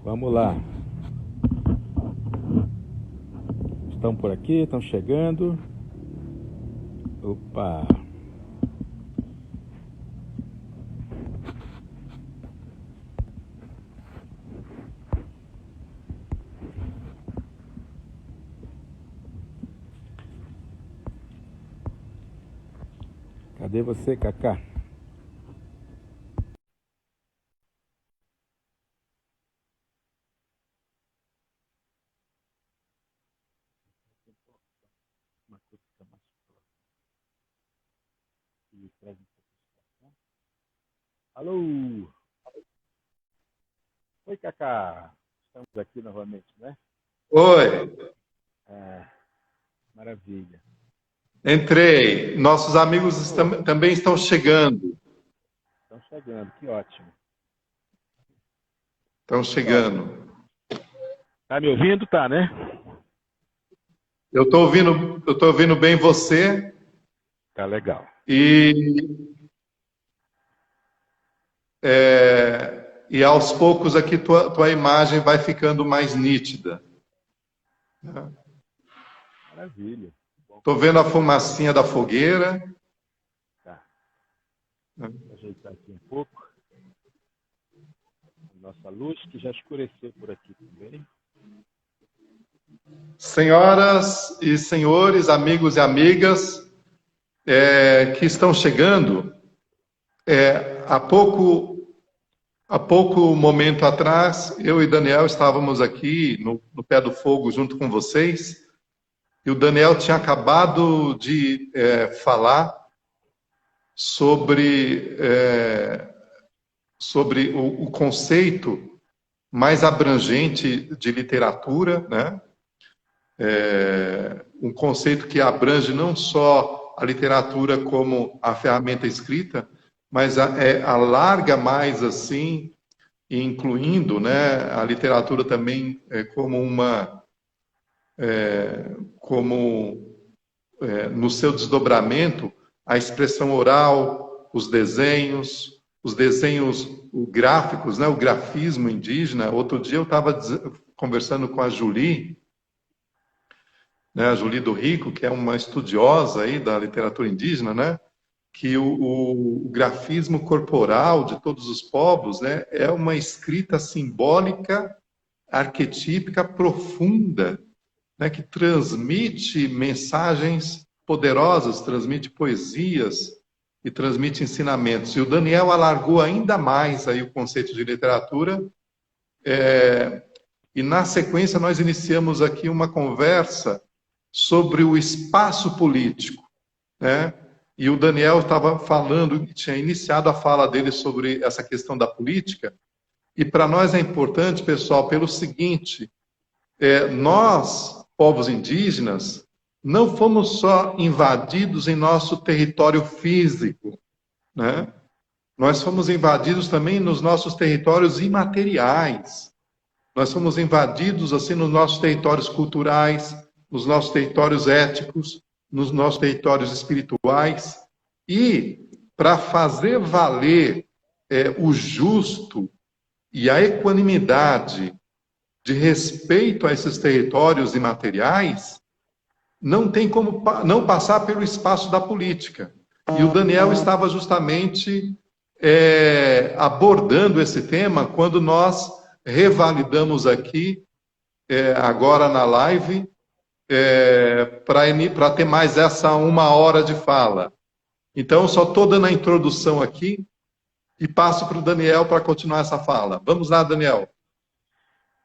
Vamos lá. Estão por aqui, estão chegando. Opa! Cadê você, Cacá? Uma coisa que tá mais e traz um pouco de situação. Alô! Oi, Cacá! Estamos aqui novamente, né? Oi, Ah, maravilha. entrei. Nossos amigos Oh, também estão chegando. estão chegando, que ótimo. Estão Que ótimo. chegando. Tá me ouvindo? Tá, né? Eu tô ouvindo bem você Tá legal. e, e aos poucos aqui tua imagem vai ficando mais nítida. Maravilha. Bom. Estou vendo a fumacinha da fogueira. Tá. Vou ajeitar aqui um pouco a nossa luz, que já escureceu por aqui também. Senhoras e senhores, amigos e amigas que estão chegando, há pouco momento atrás, eu e Daniel estávamos aqui no pé do fogo junto com vocês, e o Daniel tinha acabado de falar sobre o conceito mais abrangente de literatura, né? Um conceito que abrange não só a literatura como a ferramenta escrita, mas alarga mais assim, incluindo, né, a literatura também como no seu desdobramento, a expressão oral, os desenhos gráficos, né, o grafismo indígena. Outro dia eu estava conversando com a Julie, né, a Julie do Rico, que é uma estudiosa aí da literatura indígena, né, que o grafismo corporal de todos os povos, né, é uma escrita simbólica, arquetípica, profunda, né, que transmite mensagens poderosas, transmite poesias e transmite ensinamentos. E o Daniel alargou ainda mais aí o conceito de literatura. E na sequência nós iniciamos aqui uma conversa sobre o espaço político, né? E o Daniel estava falando, tinha iniciado a fala dele sobre essa questão da política. E para nós é importante, pessoal, pelo seguinte: nós, povos indígenas, não fomos só invadidos em nosso território físico, né? Nós fomos invadidos também nos nossos territórios imateriais. Nós fomos invadidos assim nos nossos territórios culturais, nos nossos territórios éticos, nos nossos territórios espirituais. E para fazer valer o justo e a equanimidade de respeito a esses territórios imateriais, não tem como não passar pelo espaço da política. E o Daniel estava justamente abordando esse tema quando nós revalidamos aqui, agora na live, para ter mais essa 1 hora de fala. Então, eu só estou dando a introdução aqui e passo para o Daniel para continuar essa fala. Vamos lá, Daniel.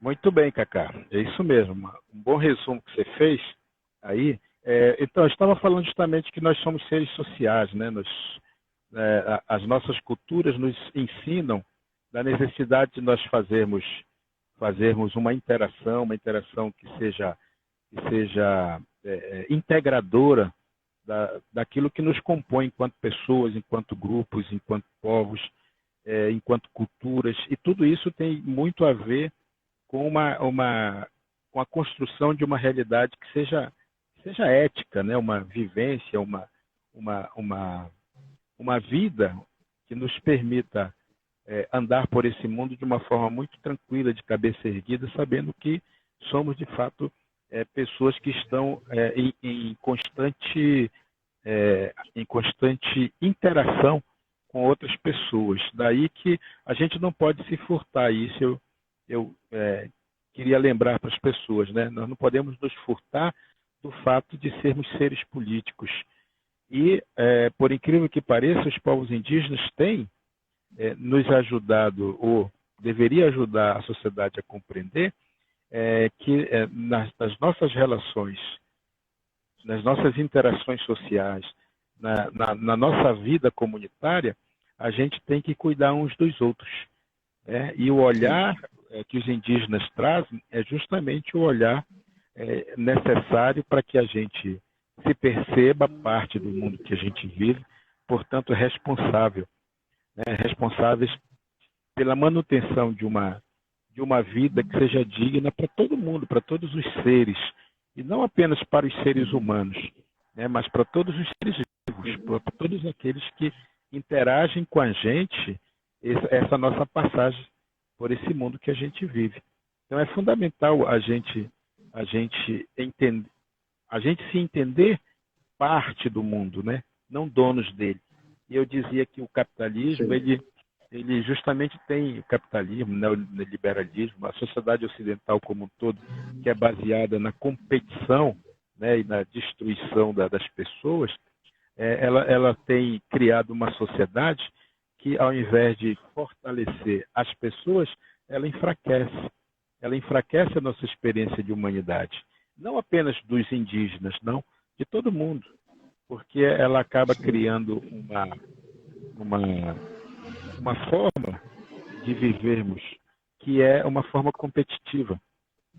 Muito bem, Cacá. É isso mesmo. Um bom resumo que você fez aí. Então, eu estava falando justamente que nós somos seres sociais, né? As nossas culturas nos ensinam da necessidade de nós fazermos uma interação que seja integradora daquilo que nos compõe enquanto pessoas, enquanto grupos, enquanto povos, enquanto culturas. E tudo isso tem muito a ver com a construção de uma realidade que seja ética, né? Uma vivência, uma vida que nos permita andar por esse mundo de uma forma muito tranquila, de cabeça erguida, sabendo que somos, de fato, pessoas que estão em constante interação com outras pessoas. Daí que a gente não pode se furtar. Isso eu queria lembrar para as pessoas, né? Nós não podemos nos furtar do fato de sermos seres políticos. E, por incrível que pareça, os povos indígenas têm nos ajudado, ou deveria ajudar a sociedade a compreender, que nas nossas relações, nas nossas interações sociais, na nossa vida comunitária, a gente tem que cuidar uns dos outros. E o olhar que os indígenas trazem é justamente o olhar necessário para que a gente se perceba parte do mundo que a gente vive, portanto responsáveis pela manutenção de uma vida que seja digna para todo mundo, para todos os seres, e não apenas para os seres humanos, mas para todos os seres vivos, para todos aqueles que interagem com a gente, essa nossa passagem por esse mundo que a gente vive. Então é fundamental a gente entender, a gente se entender parte do mundo, né? Não donos dele. E eu dizia que o capitalismo, ele justamente tem o capitalismo, né, o neoliberalismo, a sociedade ocidental como um todo, que é baseada na competição, né, e na destruição das pessoas, ela tem criado uma sociedade que, ao invés de fortalecer as pessoas, ela enfraquece. Ela enfraquece a nossa experiência de humanidade. Não apenas dos indígenas, não, de todo mundo. Porque ela acaba criando uma forma de vivermos que é uma forma competitiva.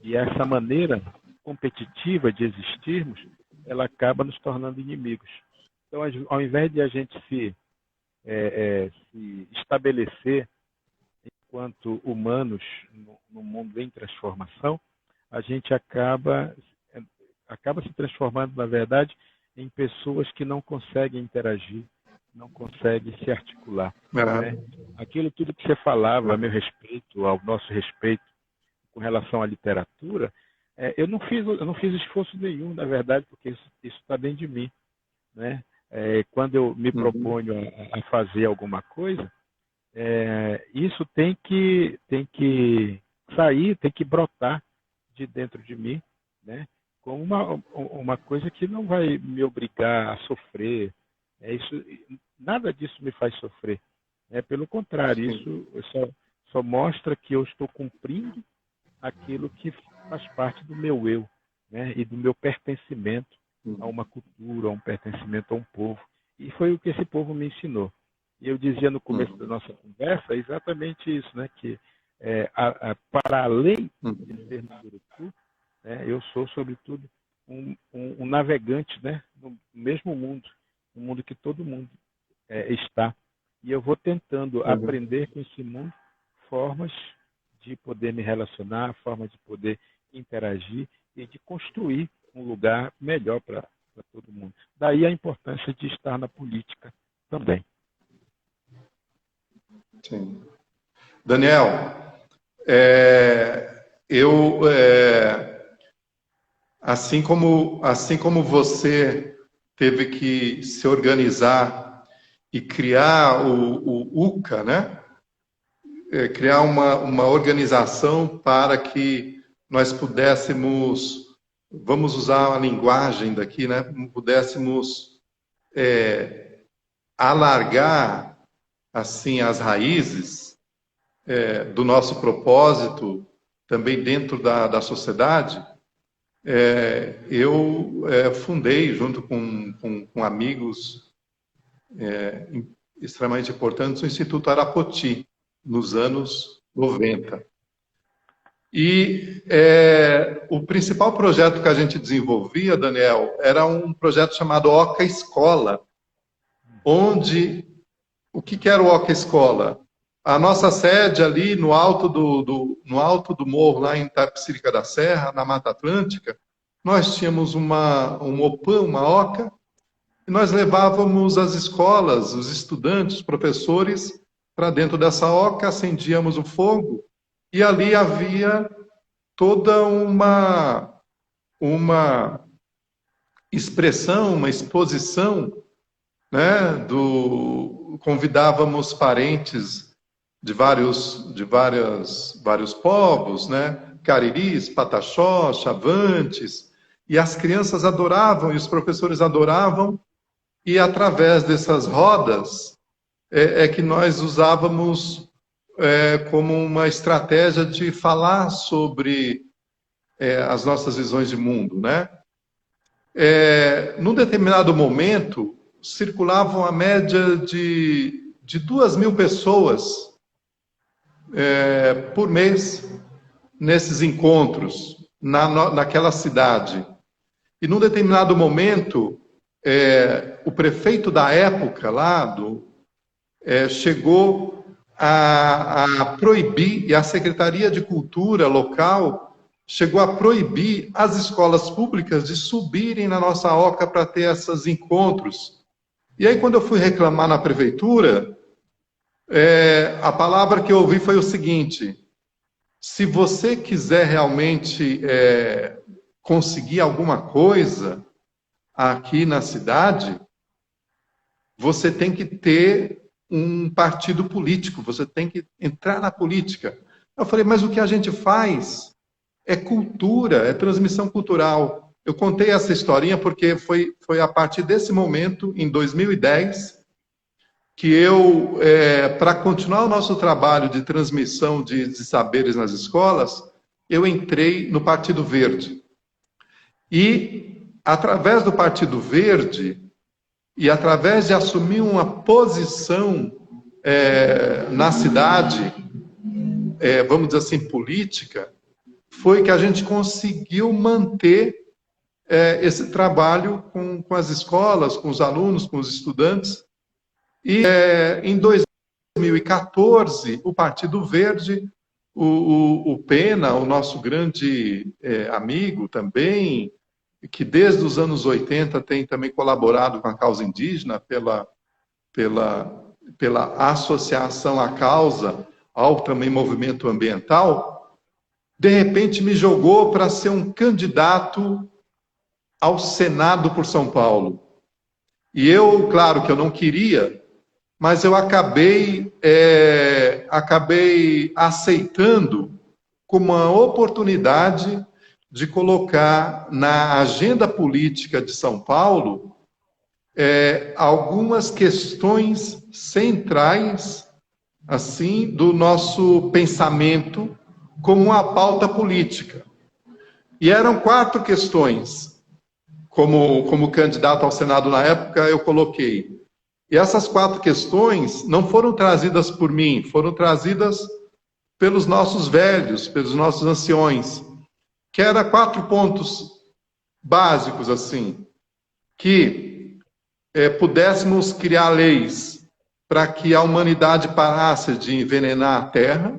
E essa maneira competitiva de existirmos, ela acaba nos tornando inimigos. Então, ao invés de a gente se estabelecer enquanto humanos no mundo em transformação, a gente acaba se transformando, na verdade, em pessoas que não conseguem interagir, não conseguem se articular. Né? Aquilo tudo que você falava a meu respeito, ao nosso respeito, com relação à literatura, eu não fiz esforço nenhum, na verdade, porque isso está dentro de mim. Né? Quando eu me proponho a fazer alguma coisa, isso tem que sair, tem que brotar de dentro de mim, né? Como uma coisa que não vai me obrigar a sofrer. Nada disso me faz sofrer. Pelo contrário, isso só mostra que eu estou cumprindo aquilo que faz parte do meu eu, né? E do meu pertencimento a uma cultura, a um pertencimento a um povo. E foi o que esse povo me ensinou. E eu dizia no começo da nossa conversa exatamente isso, né? Que para além de ser Munduruku, eu sou, sobretudo, um navegante, né? No mesmo mundo, no mundo que todo mundo está. E eu vou tentando aprender com esse mundo formas de poder me relacionar, formas de poder interagir e de construir um lugar melhor para todo mundo. Daí a importância de estar na política também. Sim. Daniel, assim como você teve que se organizar e criar o UCA, né? Criar uma organização para que nós pudéssemos, vamos usar a linguagem daqui, né? Pudéssemos alargar assim as raízes do nosso propósito também dentro da sociedade. Eu fundei, junto com amigos extremamente importantes, o Instituto Arapoti, nos anos 90. E o principal projeto que a gente desenvolvia, Daniel, era um projeto chamado Oca Escola, onde... O que era o Oca Escola? A nossa sede ali no alto do morro, lá em Itapecerica da Serra, na Mata Atlântica, nós tínhamos um OPAM, uma OCA, e nós levávamos as escolas, os estudantes, os professores, para dentro dessa oca, acendíamos o fogo, e ali havia toda uma expressão, uma exposição, né, convidávamos parentes de vários povos, né, Cariris, Pataxó, Chavantes, e as crianças adoravam, e os professores adoravam, e através dessas rodas que nós usávamos como uma estratégia de falar sobre as nossas visões de mundo, né? Num determinado momento, circulavam a média de 2.000 pessoas por mês nesses encontros, naquela cidade. E num determinado momento, o prefeito da época lá chegou a proibir, e a Secretaria de Cultura local chegou a proibir as escolas públicas de subirem na nossa oca para ter esses encontros. E aí, quando eu fui reclamar na prefeitura, a palavra que eu ouvi foi o seguinte: se você quiser realmente conseguir alguma coisa aqui na cidade, você tem que ter um partido político, você tem que entrar na política. Eu falei, mas o que a gente faz é cultura, é transmissão cultural. Eu contei essa historinha porque foi a partir desse momento, em 2010, que eu, para continuar o nosso trabalho de transmissão de saberes nas escolas, eu entrei no Partido Verde. E, através do Partido Verde, e através de assumir uma posição na cidade, vamos dizer assim, política, foi que a gente conseguiu manter esse trabalho com as escolas, com os alunos, com os estudantes. E em 2014, o Partido Verde, o Pena, o nosso grande amigo também, que desde os anos 80 tem também colaborado com a causa indígena pela associação à causa, ao também movimento ambiental, de repente me jogou para ser um candidato ao Senado por São Paulo. E eu, claro que eu não queria, mas eu acabei aceitando como uma oportunidade de colocar na agenda política de São Paulo algumas questões centrais assim do nosso pensamento como uma pauta política. E eram 4 questões, como candidato ao Senado na época, eu coloquei. E essas 4 questões não foram trazidas por mim, foram trazidas pelos nossos velhos, pelos nossos anciões, que eram 4 pontos básicos, assim, que pudéssemos criar leis para que a humanidade parasse de envenenar a terra,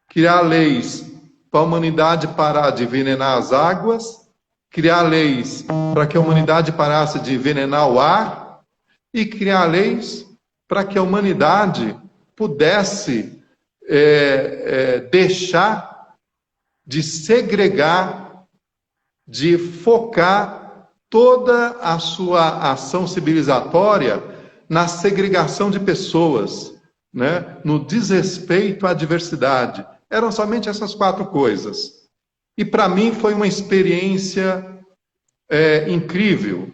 criar leis para a humanidade parar de envenenar as águas, criar leis para que a humanidade parasse de envenenar o ar e criar leis para que a humanidade pudesse deixar de segregar, de focar toda a sua ação civilizatória na segregação de pessoas, né? No desrespeito à diversidade. Eram somente essas 4 coisas. E para mim foi uma experiência incrível,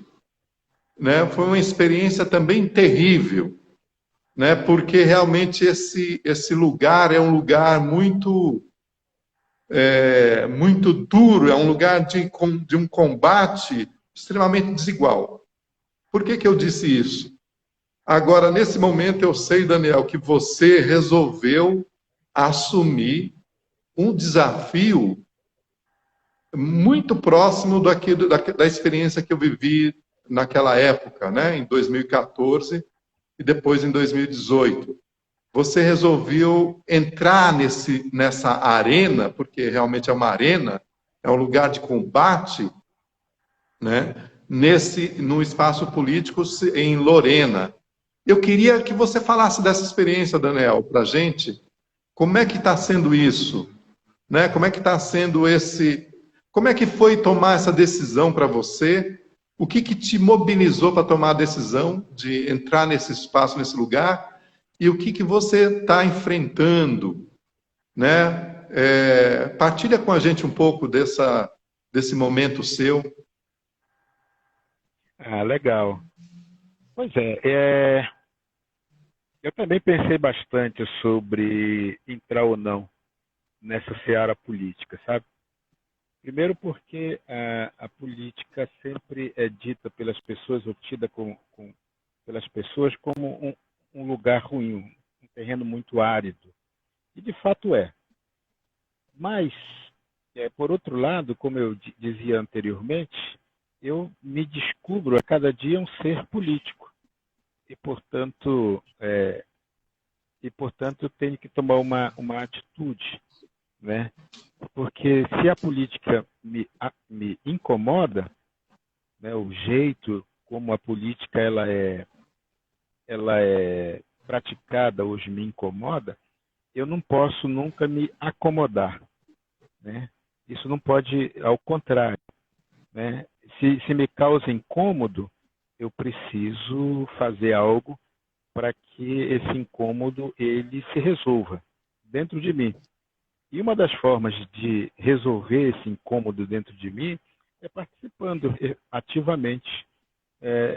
né? Foi uma experiência também terrível, né? Porque realmente esse lugar é um lugar muito duro, é um lugar de um combate extremamente desigual. Por que eu disse isso? Agora, nesse momento, eu sei, Daniel, que você resolveu assumir um desafio muito próximo da experiência que eu vivi naquela época, né, em 2014 e depois em 2018. Você resolveu entrar nessa arena, porque realmente é uma arena, é um lugar de combate, né, no espaço político em Lorena, Eu queria que você falasse dessa experiência, Daniel, para a gente. Como é que está sendo isso? Né? Como é que está sendo esse... Como é que foi tomar essa decisão para você? O que te mobilizou para tomar a decisão de entrar nesse espaço, nesse lugar? E o que você está enfrentando? Né? Partilha com a gente um pouco desse momento seu. Ah, legal. Pois eu também pensei bastante sobre entrar ou não nessa seara política, sabe? Primeiro porque a política sempre é dita pelas pessoas, ou tida pelas pessoas como um lugar ruim, um terreno muito árido. E de fato é. Mas, por outro lado, como eu dizia anteriormente, eu me descubro a cada dia um ser político. E, portanto eu tenho que tomar uma atitude, né? Porque se a política me incomoda, né, o jeito como a política ela é praticada hoje me incomoda, eu não posso nunca me acomodar, né? Isso não pode, ao contrário, né? Se me causa incômodo, eu preciso fazer algo para que esse incômodo ele se resolva dentro de mim. E uma das formas de resolver esse incômodo dentro de mim é participando ativamente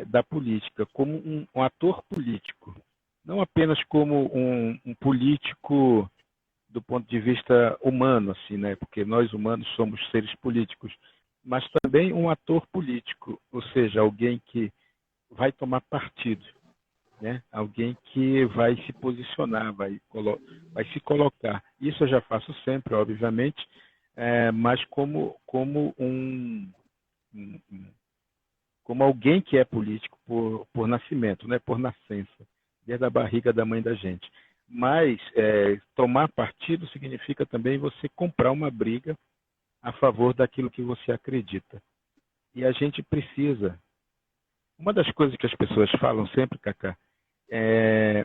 da política, como um ator político, não apenas como um político do ponto de vista humano, assim, né? Porque nós humanos somos seres políticos, mas também um ator político, ou seja, alguém que vai tomar partido, né? Alguém que vai se posicionar, vai se colocar. Isso eu já faço sempre, obviamente, mas como alguém que é político por nascimento, né? Por nascença, desde a barriga da mãe da gente. Mas tomar partido significa também você comprar uma briga a favor daquilo que você acredita. E a gente precisa. Uma das coisas que as pessoas falam sempre, Cacá, é,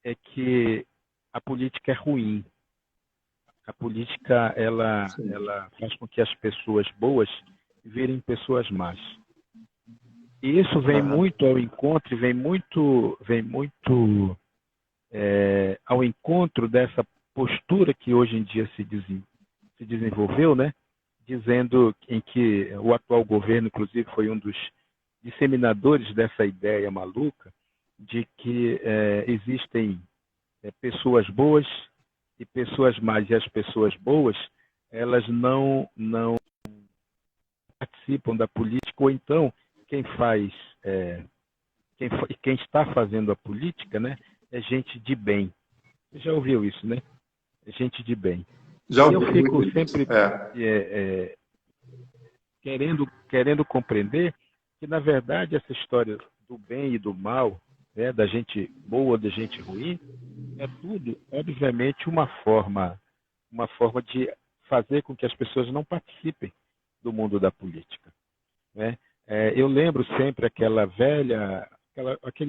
é que a política é ruim. A política ela faz com que as pessoas boas virem pessoas más. E isso vem muito ao encontro, vem muito ao encontro dessa postura que hoje em dia se desenvolveu, né? Dizendo em que o atual governo, inclusive, foi um dos disseminadores dessa ideia maluca de que existem pessoas boas e pessoas más, e as pessoas boas elas não participam da política, ou então quem faz quem está fazendo a política, né, é gente de bem. Você já ouviu isso, né? É gente de bem. Já E eu ouvi fico muito isso. sempre querendo compreender que, na verdade, essa história do bem e do mal, né, da gente boa, da gente ruim, é tudo, obviamente, uma forma de fazer com que as pessoas não participem do mundo da política, né? Eu lembro sempre aquele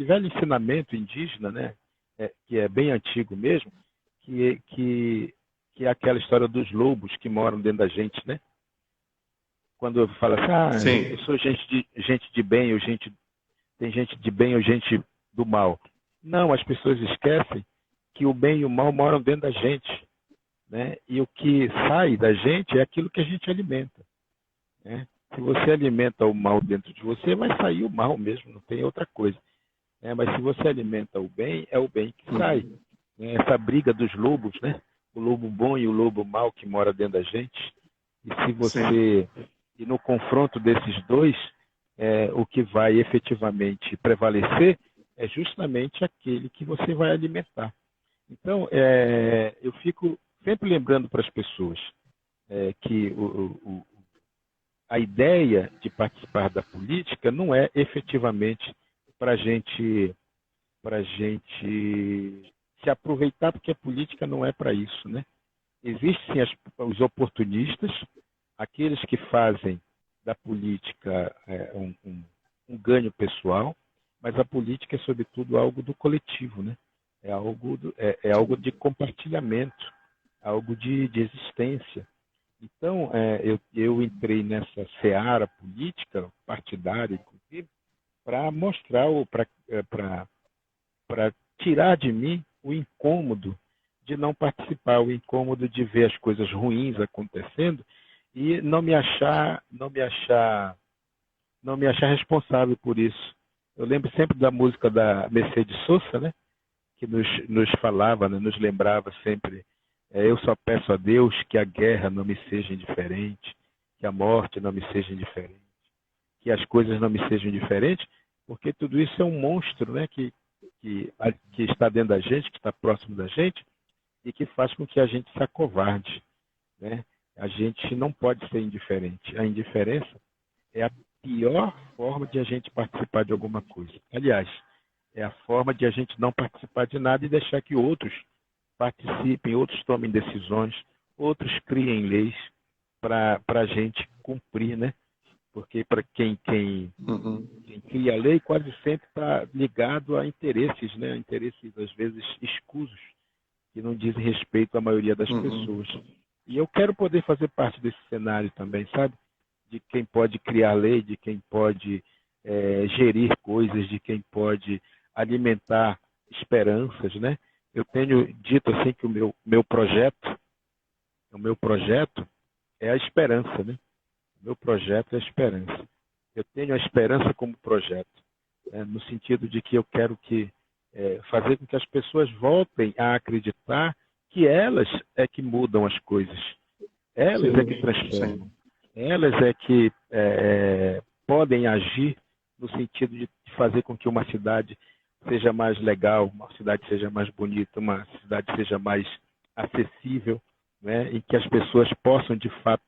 velho ensinamento indígena, né, que é bem antigo mesmo, que é aquela história dos lobos que moram dentro da gente, né? Quando fala assim, eu Sim. sou gente de bem, tem gente de bem ou gente do mal. Não, as pessoas esquecem que o bem e o mal moram dentro da gente, né? E o que sai da gente é aquilo que a gente alimenta, né? Se você alimenta o mal dentro de você, vai sair o mal mesmo, não tem outra coisa, né? Mas se você alimenta o bem, é o bem que sai, né? Essa briga dos lobos, né? O lobo bom e o lobo mau que mora dentro da gente. E se você e no confronto desses dois, o que vai efetivamente prevalecer é justamente aquele que você vai alimentar. Então, eu fico sempre lembrando para as pessoas que a ideia de participar da política não é efetivamente para gente se aproveitar, porque a política não é para isso, né? Existem os oportunistas, aqueles que fazem da política um ganho pessoal, mas a política é, sobretudo, algo do coletivo, né? É algo de compartilhamento, algo de existência. Então, eu entrei nessa seara política, partidária, inclusive, para mostrar, para tirar de mim o incômodo de não participar, o incômodo de ver as coisas ruins acontecendo e não me achar responsável por isso. Eu lembro sempre da música da Mercedes Sosa, né? Que nos falava, né? Nos lembrava sempre: eu só peço a Deus que a guerra não me seja indiferente, que a morte não me seja indiferente, que as coisas não me sejam indiferentes, porque tudo isso é um monstro, né? Que está dentro da gente, que está próximo da gente, e que faz com que a gente se acovarde, né? A gente não pode ser indiferente. A indiferença é a pior forma de a gente participar de alguma coisa. Aliás, é a forma de a gente não participar de nada e deixar que outros participem, outros tomem decisões, outros criem leis para a gente cumprir, né? Porque para quem cria a lei quase sempre está ligado a interesses, né? Interesses às vezes escusos, que não dizem respeito à maioria das pessoas. E eu quero poder fazer parte desse cenário também, sabe? De quem pode criar lei, de quem pode gerir coisas, de quem pode alimentar esperanças, né? Eu tenho dito assim que o meu projeto é a esperança, né? O meu projeto é a esperança. Eu tenho a esperança como projeto, né? No sentido de que eu quero fazer com que as pessoas voltem a acreditar que elas é que mudam as coisas, elas é que transformam, elas é que podem agir no sentido de fazer com que uma cidade seja mais legal, uma cidade seja mais bonita, uma cidade seja mais acessível, né? Em que as pessoas possam, de fato,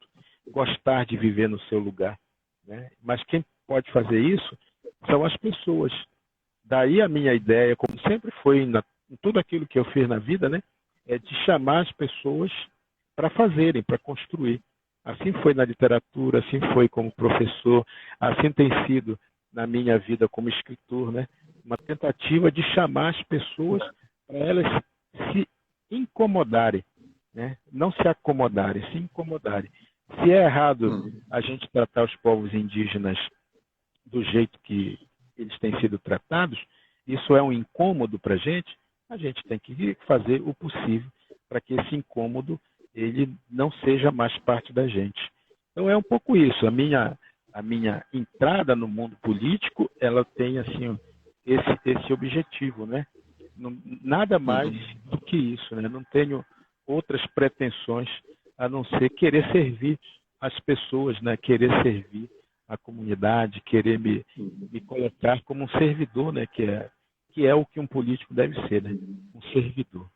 gostar de viver no seu lugar, né? Mas quem pode fazer isso são as pessoas. Daí a minha ideia, como sempre foi em tudo aquilo que eu fiz na vida, né? É de chamar as pessoas para fazerem, para construir. Assim foi na literatura, assim foi como professor, assim tem sido na minha vida como escritor, né? Uma tentativa de chamar as pessoas para elas se incomodarem, né? Não se acomodarem, se incomodarem. Se é errado a gente tratar os povos indígenas do jeito que eles têm sido tratados, isso é um incômodo para a gente tem que fazer o possível para que esse incômodo ele não seja mais parte da gente. Então é um pouco isso. A minha entrada no mundo político, ela tem assim esse objetivo, né? Nada mais do que isso, né? Não tenho outras pretensões a não ser querer servir as pessoas, né? Querer servir a comunidade, querer me colocar como um servidor, né? Que é o que um político deve ser, né? Um servidor.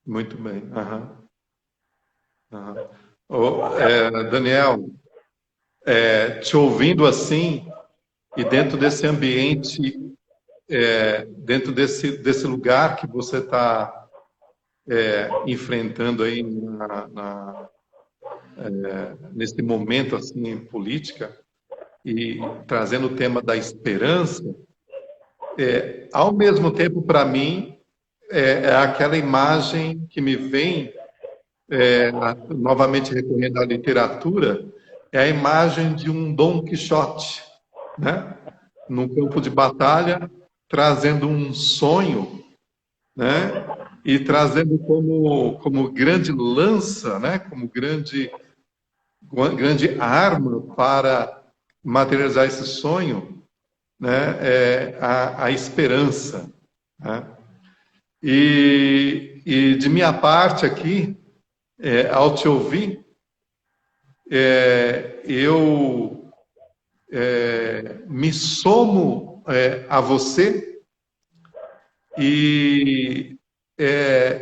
Muito bem. Daniel, te ouvindo assim, e dentro desse ambiente, dentro desse lugar que você está enfrentando aí nesse momento assim em política, e trazendo o tema da esperança, ao mesmo tempo, para mim, é aquela imagem que me vem, novamente recorrendo à literatura, é a imagem de um Dom Quixote, né? Num campo de batalha, trazendo um sonho, né? E trazendo como grande lança, né? Como grande arma para materializar esse sonho, né? A esperança, né? E de minha parte aqui, ao te ouvir, eu me somo a você e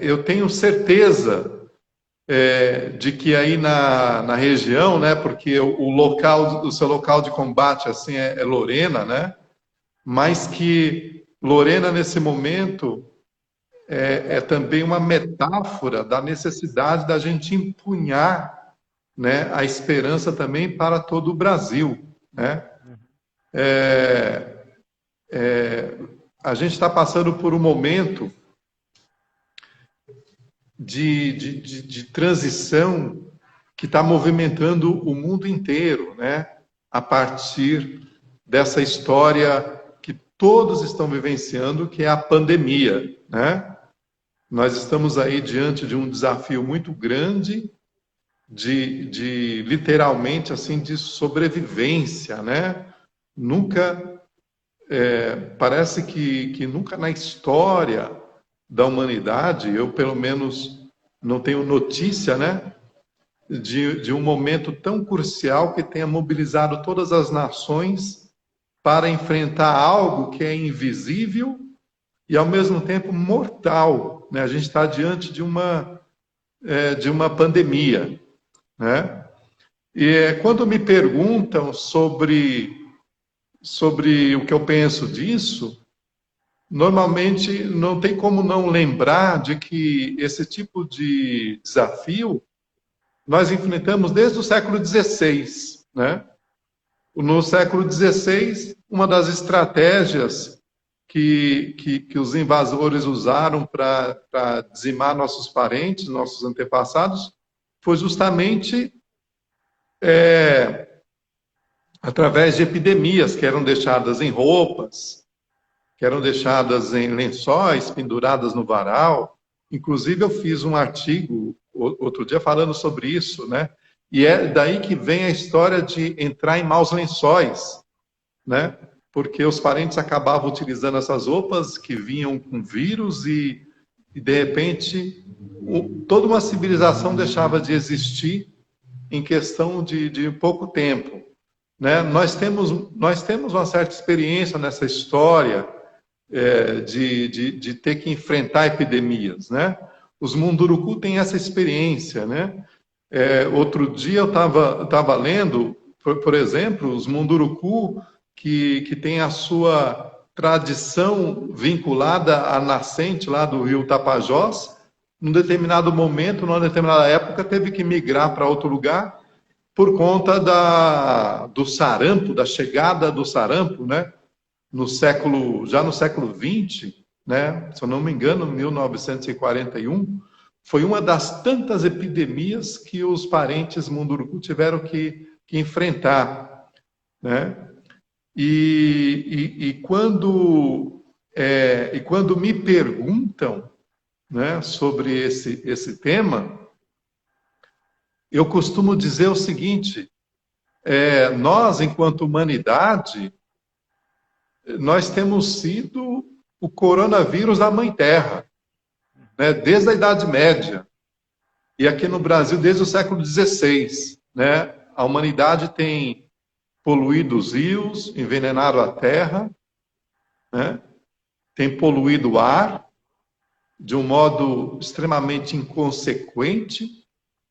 eu tenho certeza de que aí na região, né, porque o seu local de combate assim é Lorena, né, mas que Lorena nesse momento é também uma metáfora da necessidade da gente empunhar, né, a esperança também para todo o Brasil, né? A gente está passando por um momento de transição que está movimentando o mundo inteiro, né? A partir dessa história que todos estão vivenciando, que é a pandemia, né? Nós estamos aí diante de um desafio muito grande de literalmente assim de sobrevivência, né? Nunca parece que nunca na história da humanidade, eu pelo menos não tenho notícia, né? De um momento tão crucial que tenha mobilizado todas as nações para enfrentar algo que é invisível e ao mesmo tempo mortal, né? A gente está diante de uma pandemia, né? E quando me perguntam sobre o que eu penso disso, normalmente não tem como não lembrar de que esse tipo de desafio nós enfrentamos desde o século XVI, né? No século XVI, uma das estratégias que os invasores usaram para dizimar nossos parentes, nossos antepassados, foi justamente através de epidemias que eram deixadas em roupas, que eram deixadas em lençóis, penduradas no varal. Inclusive, eu fiz um artigo outro dia falando sobre isso, né? E é daí que vem a história de entrar em maus lençóis, né? Porque os parentes acabavam utilizando essas roupas que vinham com vírus e de repente, toda uma civilização deixava de existir em questão de pouco tempo, né? Nós temos uma certa experiência nessa história de ter que enfrentar epidemias, né? Os Munduruku têm essa experiência, né? Outro dia eu estava lendo, por exemplo, os Munduruku que tem a sua tradição vinculada à nascente lá do rio Tapajós, num determinado momento, numa determinada época, teve que migrar para outro lugar por conta do sarampo, da chegada do sarampo, né? Já no século XX, né? Se eu não me engano, 1941, foi uma das tantas epidemias que os parentes Munduruku tiveram que enfrentar, né? E quando me perguntam, né, sobre esse tema, eu costumo dizer o seguinte: nós, enquanto humanidade, nós temos sido o coronavírus da Mãe Terra, né, desde a Idade Média. E aqui no Brasil, desde o século XVI. Né, a humanidade tem poluído os rios, envenenado a terra, né, tem poluído o ar de um modo extremamente inconsequente,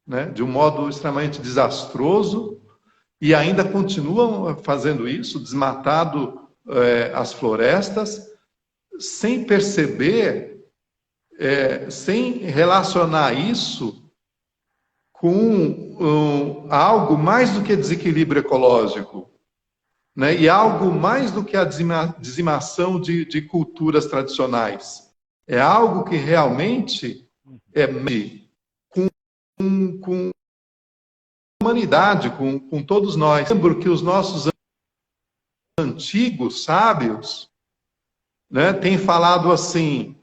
né, de um modo extremamente desastroso, e ainda continuam fazendo isso, desmatado as florestas, sem perceber, sem relacionar isso com algo mais do que desequilíbrio ecológico, né, e algo mais do que a dizimação de culturas tradicionais. É algo que realmente com a humanidade, com todos nós. Lembro que os nossos antigos sábios, né, têm falado assim: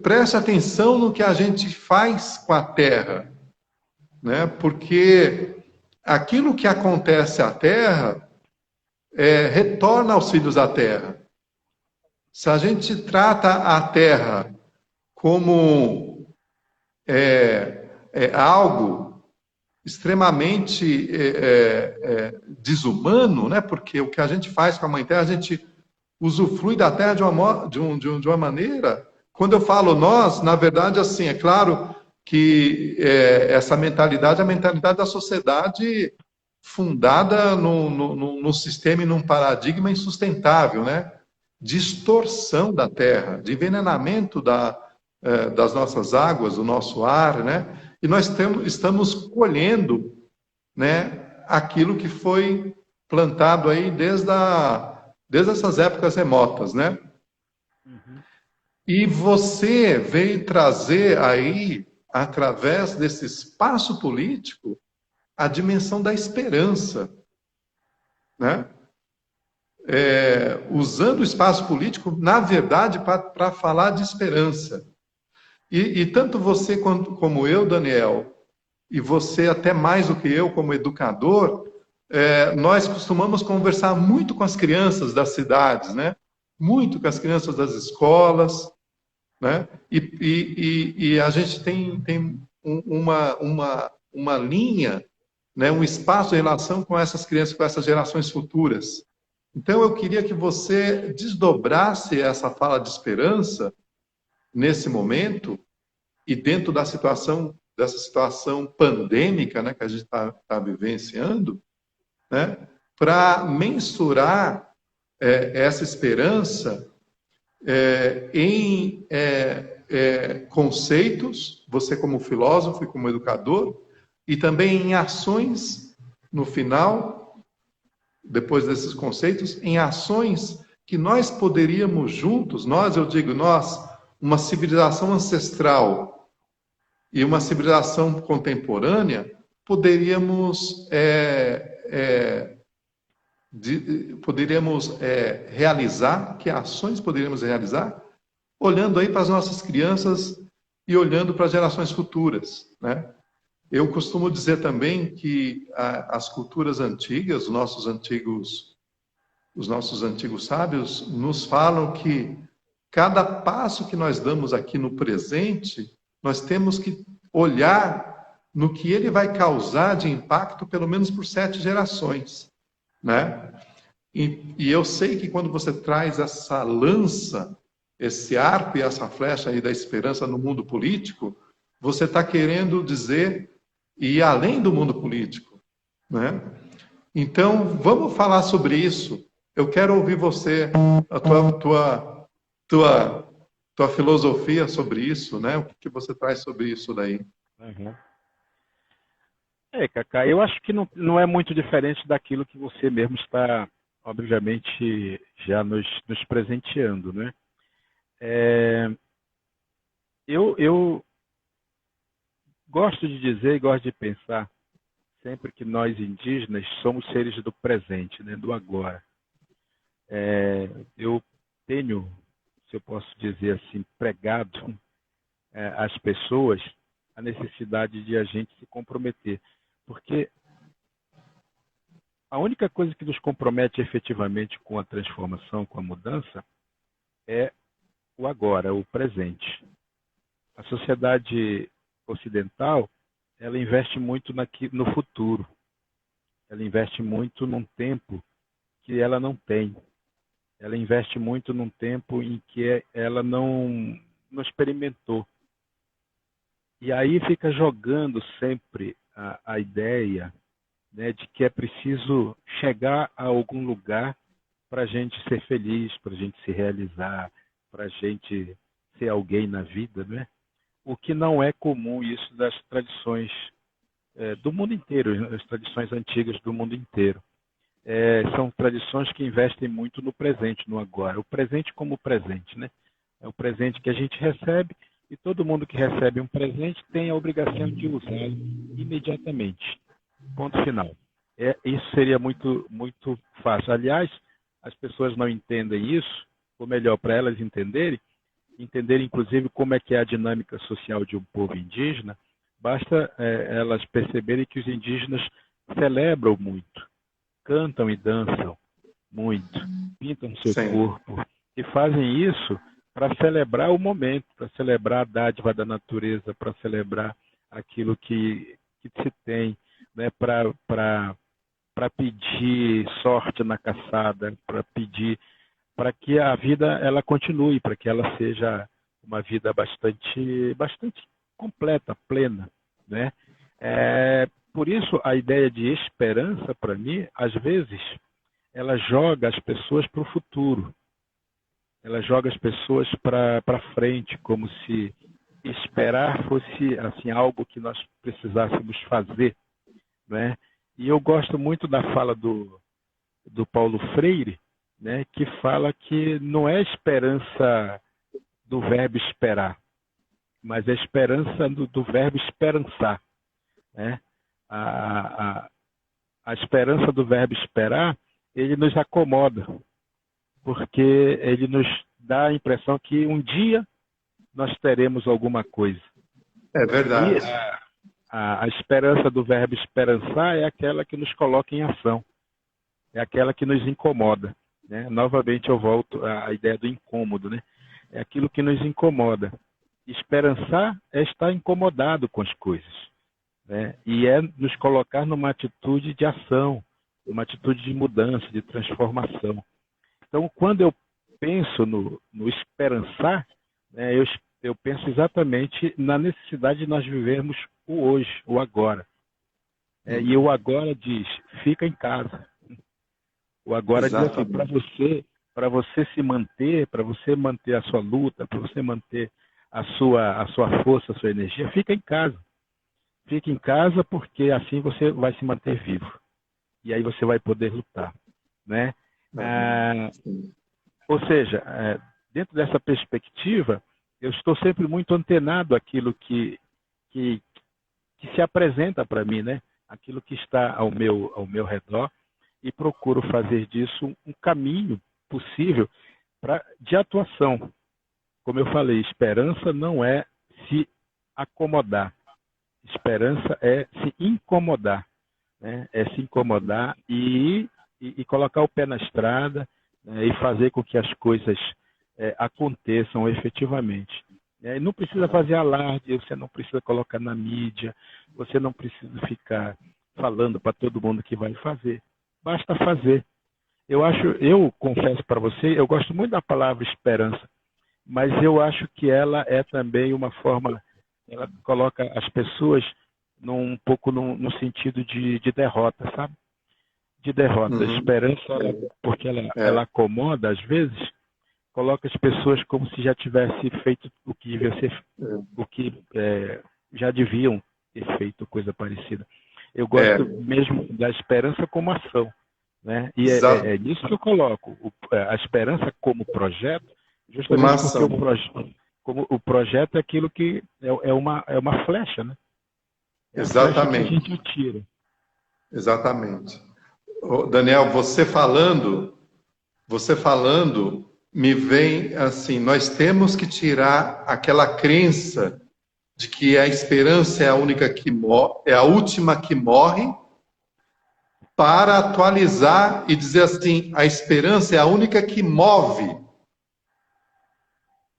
preste atenção no que a gente faz com a terra, né, porque aquilo que acontece à terra retorna aos filhos da terra. Se a gente trata a terra como algo extremamente desumano, né? Porque o que a gente faz com a Mãe Terra, a gente usufrui da terra de uma maneira. Quando eu falo nós, na verdade, assim, é claro que essa mentalidade é a mentalidade da sociedade fundada num sistema e num paradigma insustentável, né? De extorsão da terra, de envenenamento das nossas águas, do nosso ar, né? E nós estamos colhendo, né, aquilo que foi plantado aí desde essas épocas remotas, né? Uhum. E você veio trazer aí, através desse espaço político, a dimensão da esperança, né? Usando o espaço político, na verdade, para falar de esperança. E tanto você como eu, Daniel, e você até mais do que eu como educador, nós costumamos conversar muito com as crianças das cidades, né? Muito com as crianças das escolas, né? E a gente tem uma linha, né? Um espaço de relação com essas crianças, com essas gerações futuras. Então, eu queria que você desdobrasse essa fala de esperança nesse momento e dentro dessa situação pandêmica, né, que a gente está vivenciando, né, para mensurar essa esperança em conceitos, você como filósofo e como educador, e também em ações no final, depois desses conceitos, em ações que nós poderíamos juntos, nós, eu digo nós, uma civilização ancestral e uma civilização contemporânea, poderíamos realizar, que ações poderíamos realizar, olhando aí para as nossas crianças e olhando para as gerações futuras, né? Eu costumo dizer também que as culturas antigas, os nossos antigos sábios, nos falam que cada passo que nós damos aqui no presente, nós temos que olhar no que ele vai causar de impacto, pelo menos por 7 gerações, né? E eu sei que quando você traz essa lança, esse arco e essa flecha aí da esperança no mundo político, você está querendo dizer ir além do mundo político, né? Então, vamos falar sobre isso. Eu quero ouvir você, a tua filosofia sobre isso, né? O que você traz sobre isso daí? Uhum. Cacá, eu acho que não é muito diferente daquilo que você mesmo está, obviamente, já nos presenteando, né? Eu gosto de dizer e gosto de pensar sempre que nós indígenas somos seres do presente, né? Do agora. Eu tenho, se eu posso dizer assim, pregado às pessoas a necessidade de a gente se comprometer. Porque a única coisa que nos compromete efetivamente com a transformação, com a mudança, é o agora, o presente. A sociedade ocidental, ela investe muito no futuro. Ela investe muito num tempo que ela não tem. Ela investe muito num tempo em que ela não experimentou. E aí fica jogando sempre a ideia, né, de que é preciso chegar a algum lugar para a gente ser feliz, para a gente se realizar, para a gente ser alguém na vida, né? O que não é comum isso das tradições do mundo inteiro, as tradições antigas do mundo inteiro. São tradições que investem muito no presente, no agora. O presente como presente, né? É o presente que a gente recebe e todo mundo que recebe um presente tem a obrigação de usá-lo imediatamente. Ponto final. Isso seria muito, muito fácil. Aliás, as pessoas não entendem isso, ou melhor, para elas entender inclusive como é que é a dinâmica social de um povo indígena, basta elas perceberem que os indígenas celebram muito, cantam e dançam muito, pintam seu Sim. corpo e fazem isso para celebrar o momento, para celebrar a dádiva da natureza, para celebrar aquilo que se tem, né, para pedir sorte na caçada, para pedir para que a vida ela continue, para que ela seja uma vida bastante completa, plena, né? Por isso a ideia de esperança para mim, às vezes, ela joga as pessoas para o futuro, ela joga as pessoas para frente, como se esperar fosse assim algo que nós precisássemos fazer, né? E eu gosto muito da fala do do Paulo Freire, né, que fala que não é esperança do verbo esperar, mas é esperança do verbo esperançar, né? A, a, a esperança do verbo esperar, ele nos acomoda, porque ele nos dá a impressão que um dia nós teremos alguma coisa. É E verdade. a esperança do verbo esperançar é aquela que nos coloca em ação, é aquela que nos incomoda, né? Novamente eu volto à ideia do incômodo, né? É aquilo que nos incomoda. Esperançar é estar incomodado com as coisas, né? E é nos colocar numa atitude de ação, uma atitude de mudança, de transformação. Então, quando eu penso no esperançar, né, eu penso exatamente na necessidade de nós vivermos o hoje, o agora. E o agora diz, fica em casa. O agora diz assim, para você se manter, para você manter a sua luta, para você manter a sua força, a sua energia, fica em casa. Fica em casa porque assim você vai se manter vivo. E aí você vai poder lutar, né? Ou seja, dentro dessa perspectiva, eu estou sempre muito antenado àquilo que se apresenta para mim, né? Aquilo que está ao meu redor, e procuro fazer disso um caminho possível de atuação. Como eu falei, esperança não é se acomodar. Esperança é se incomodar, né? É se incomodar e colocar o pé na estrada, né? E fazer com que as coisas aconteçam efetivamente. E não precisa fazer alarde, você não precisa colocar na mídia, você não precisa ficar falando para todo mundo que vai fazer. Basta fazer. Eu confesso para você, eu gosto muito da palavra esperança, mas eu acho que ela é também uma forma, ela coloca as pessoas um pouco no sentido de derrota, sabe? De derrota. Esperança, porque ela acomoda, às vezes, coloca as pessoas como se já tivesse feito o que devia ser, o que já deviam ter feito coisa parecida. Eu gosto mesmo da esperança como ação, né? E é nisso que eu coloco a esperança como projeto, justamente porque o projeto é aquilo que é uma flecha, né? É a flecha que a gente atira. Exatamente. Daniel, você falando, me vem assim, nós temos que tirar aquela crença de que a esperança é a única que é a última que morre, para atualizar e dizer assim, a esperança é a única que move,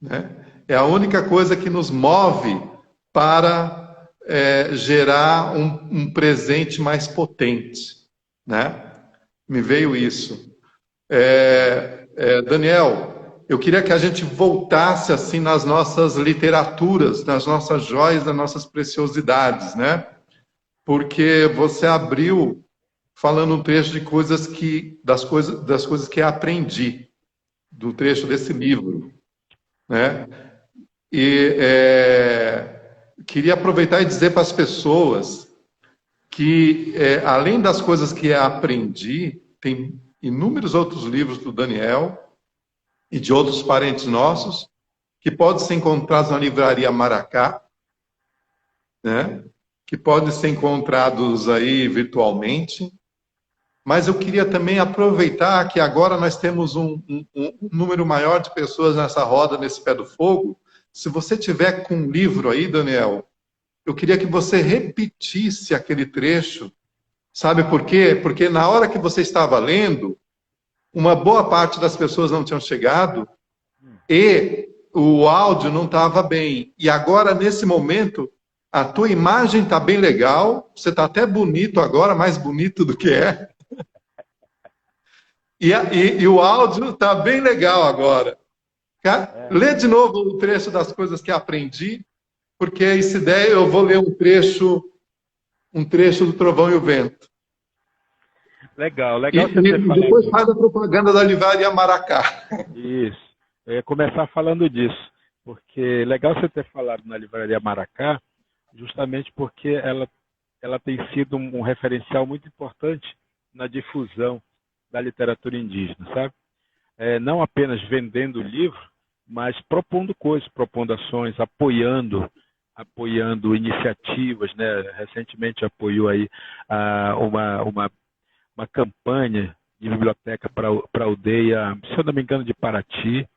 né? É a única coisa que nos move para gerar um presente mais potente, né? Me veio isso. Daniel, eu queria que a gente voltasse assim nas nossas literaturas, nas nossas joias, nas nossas preciosidades, né? Porque você abriu falando um trecho de das coisas que aprendi, do trecho desse livro, né? E queria aproveitar e dizer para as pessoas que, além das coisas que aprendi, tem inúmeros outros livros do Daniel e de outros parentes nossos que podem ser encontrados na livraria Maracá, né? Que podem ser encontrados aí virtualmente. Mas eu queria também aproveitar que agora nós temos um número maior de pessoas nessa roda, nesse pé do fogo. Se você tiver com um livro aí, Daniel, eu queria que você repetisse aquele trecho. Sabe por quê? Porque na hora que você estava lendo, uma boa parte das pessoas não tinham chegado e o áudio não estava bem. E agora, nesse momento, a tua imagem está bem legal, você está até bonito agora, mais bonito do que é. E o áudio está bem legal agora. Lê de novo o trecho das coisas que aprendi, porque essa ideia eu vou ler um trecho do Trovão e o Vento. Legal E depois faz a propaganda da Livraria Maracá. Isso. Eu ia começar falando disso, porque legal você ter falado na Livraria Maracá, justamente porque ela tem sido um referencial muito importante na difusão, da literatura indígena, sabe? Não apenas vendendo o livro, mas propondo coisas, propondo ações, apoiando iniciativas, né? Recentemente apoiou aí uma campanha de biblioteca para a aldeia, se eu não me engano, de Paraty.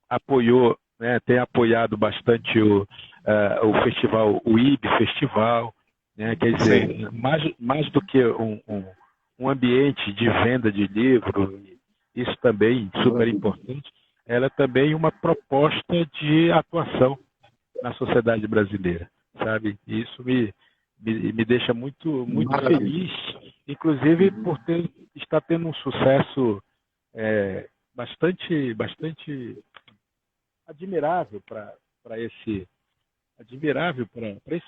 Apoiou, né? Tem apoiado bastante o festival, o IB Festival, né? Quer dizer, mais do que um ambiente de venda de livro, isso também super importante, ela é também uma proposta de atuação na sociedade brasileira, sabe? E isso me deixa muito, muito feliz, inclusive por estar tendo um sucesso bastante admirável para esse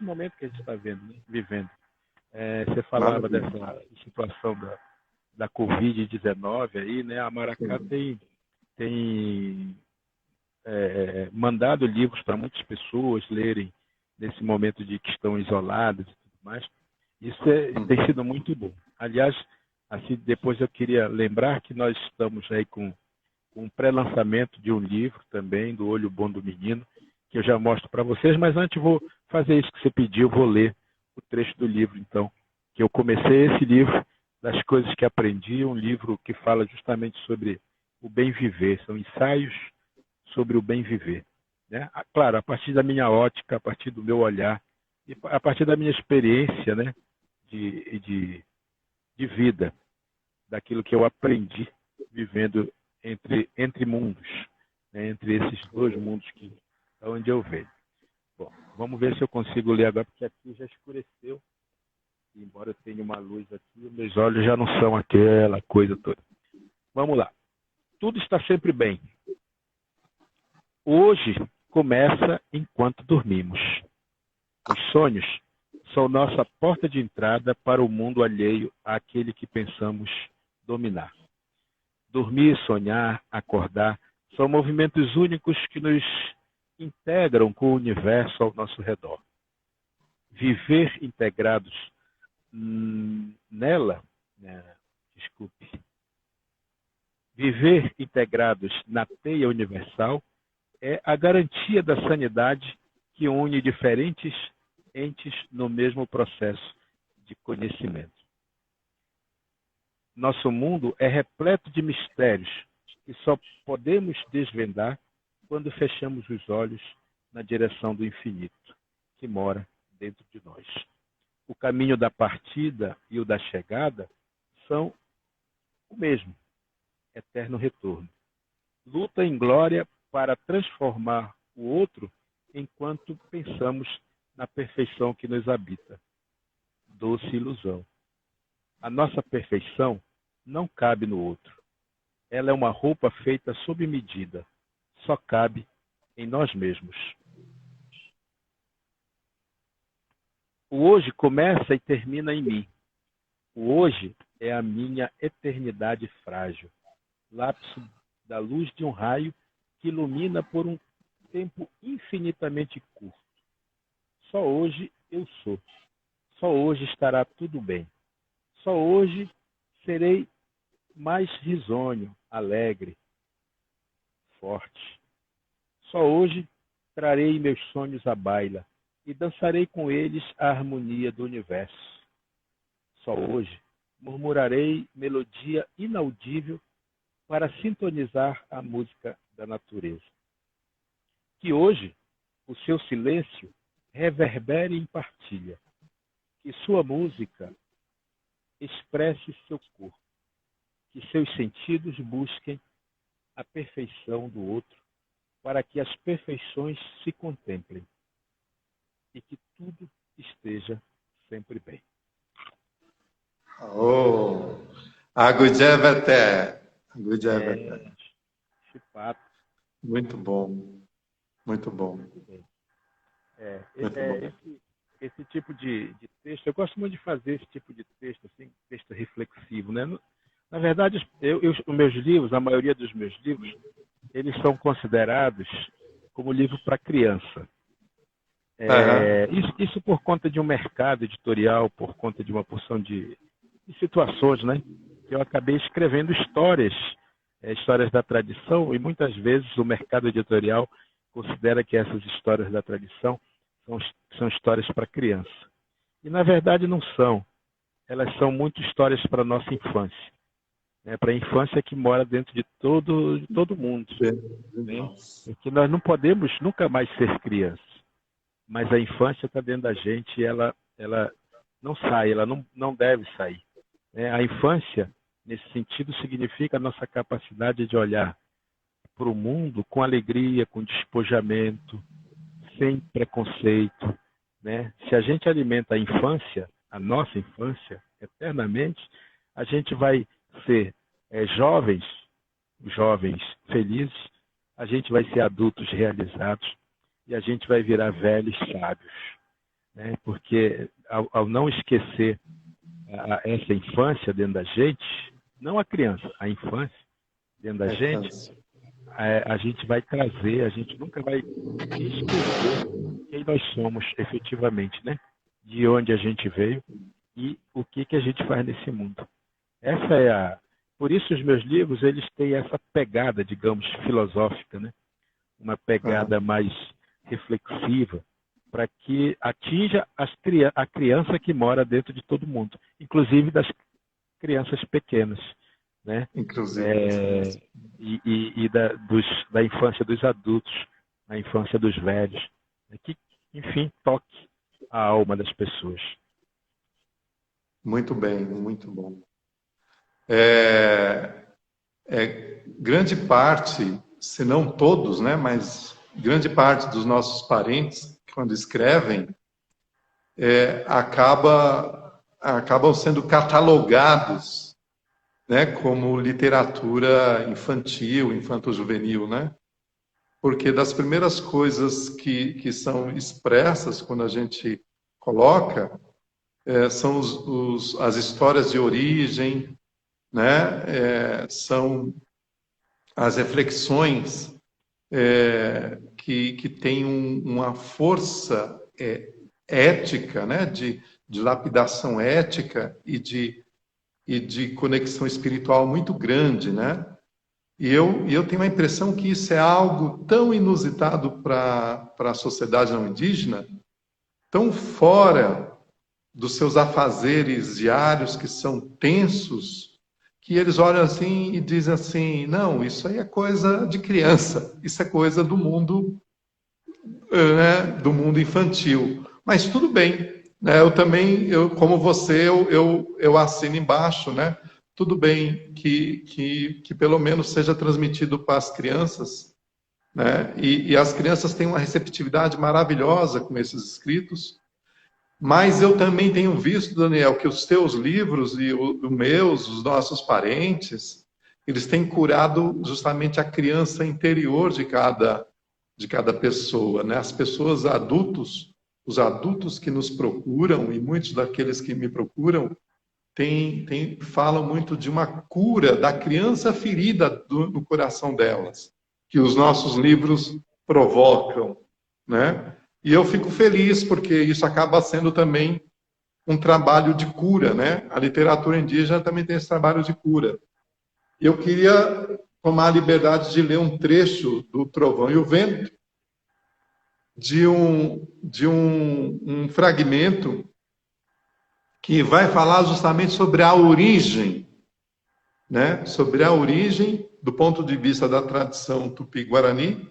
momento que a gente está vivendo. Você falava dessa situação da Covid-19 aí, né? A Maracá tem mandado livros para muitas pessoas lerem nesse momento de que estão isoladas e tudo mais. Isso tem sido muito bom. Aliás, assim, depois eu queria lembrar que nós estamos aí com um pré-lançamento de um livro também, do Olho Bom do Menino, que eu já mostro para vocês, mas antes vou fazer isso que você pediu, vou ler o trecho do livro, então, que eu comecei esse livro, das coisas que aprendi, um livro que fala justamente sobre o bem viver, são ensaios sobre o bem viver, né? Claro, a partir da minha ótica, a partir do meu olhar, e a partir da minha experiência, né, de vida, daquilo que eu aprendi vivendo entre mundos, né, entre esses dois mundos que é onde eu vejo. Bom, vamos ver se eu consigo ler agora, porque aqui já escureceu. E embora eu tenha uma luz aqui, meus olhos já não são aquela coisa toda. Vamos lá. Tudo está sempre bem. Hoje começa enquanto dormimos. Os sonhos são nossa porta de entrada para o mundo alheio àquele que pensamos dominar. Dormir, sonhar, acordar são movimentos únicos que nos integram com o universo ao nosso redor. Viver integrados nela, viver integrados na teia universal é a garantia da sanidade que une diferentes entes no mesmo processo de conhecimento. Nosso mundo é repleto de mistérios que só podemos desvendar quando fechamos os olhos na direção do infinito, que mora dentro de nós. O caminho da partida e o da chegada são o mesmo, eterno retorno. Luta em glória para transformar o outro enquanto pensamos na perfeição que nos habita. Doce ilusão. A nossa perfeição não cabe no outro. Ela é uma roupa feita sob medida. Só cabe em nós mesmos. O hoje começa e termina em mim. O hoje é a minha eternidade frágil. Lapso da luz de um raio que ilumina por um tempo infinitamente curto. Só hoje eu sou. Só hoje estará tudo bem. Só hoje serei mais risonho, alegre, forte. Só hoje trarei meus sonhos à baila e dançarei com eles a harmonia do universo. Só hoje murmurarei melodia inaudível para sintonizar a música da natureza. Que hoje o seu silêncio reverbere em partilha, que sua música expresse seu corpo, que seus sentidos busquem a perfeição do outro, para que as perfeições se contemplem e que tudo esteja sempre bem. Oh, Agudjevete. Chipato. Muito bom. Muito bom. Esse tipo de texto, eu gosto muito de fazer esse tipo de texto, assim, texto reflexivo, né? Na verdade, os meus livros, a maioria dos meus livros, eles são considerados como livro para criança. Isso por conta de um mercado editorial, por conta de uma porção de de situações, né? Eu acabei escrevendo histórias, histórias da tradição, e muitas vezes o mercado editorial considera que essas histórias da tradição são histórias para criança. E na verdade não são. Elas são muito histórias para a nossa infância, né? Para a infância que mora dentro de todo mundo, né? Porque nós não podemos nunca mais ser crianças, mas a infância está dentro da gente e ela não sai, ela não deve sair, né? A infância, nesse sentido, significa a nossa capacidade de olhar para o mundo com alegria, com despojamento, sem preconceito, né? Se a gente alimenta a infância, a nossa infância, eternamente, a gente vai ser jovens felizes, a gente vai ser adultos realizados e a gente vai virar velhos sábios, né? Porque ao não esquecer essa infância dentro da gente, não a criança, a infância dentro da gente, a gente vai trazer, a gente nunca vai esquecer quem nós somos efetivamente, né? De onde a gente veio e o que a gente faz nesse mundo. Por isso os meus livros, eles têm essa pegada, digamos, filosófica, né? Uma pegada mais reflexiva, para que atinja a criança que mora dentro de todo mundo, inclusive das crianças pequenas, né? Inclusive. Da infância dos adultos, da infância dos velhos, que, enfim, toque a alma das pessoas. Muito bem, muito bom. Grande parte, se não todos, né, mas grande parte dos nossos parentes, quando escrevem, acabam sendo catalogados, né, como literatura infantil, infanto-juvenil, né? Porque das primeiras coisas que são expressas quando a gente coloca são as histórias de origem, né? São as reflexões que têm uma força ética, né? De lapidação ética e de conexão espiritual muito grande, né? E eu tenho a impressão que isso é algo tão inusitado para a sociedade não indígena, tão fora dos seus afazeres diários, que são tensos, que eles olham assim e dizem assim, não, isso aí é coisa de criança, isso é coisa do mundo, né, do mundo infantil. Mas tudo bem, né? Como você, eu assino embaixo, né? Tudo bem que pelo menos seja transmitido para as crianças, né? E as crianças têm uma receptividade maravilhosa com esses escritos. Mas eu também tenho visto, Daniel, que os teus livros e os meus, os nossos parentes, eles têm curado justamente a criança interior de cada pessoa, né? As pessoas os adultos que nos procuram, e muitos daqueles que me procuram, falam muito de uma cura da criança ferida no coração delas, que os nossos livros provocam, né? E eu fico feliz, porque isso acaba sendo também um trabalho de cura, né? A literatura indígena também tem esse trabalho de cura. Eu queria tomar a liberdade de ler um trecho do Trovão e o Vento, de um fragmento que vai falar justamente sobre a origem, né? Sobre a origem, do ponto de vista da tradição tupi-guarani,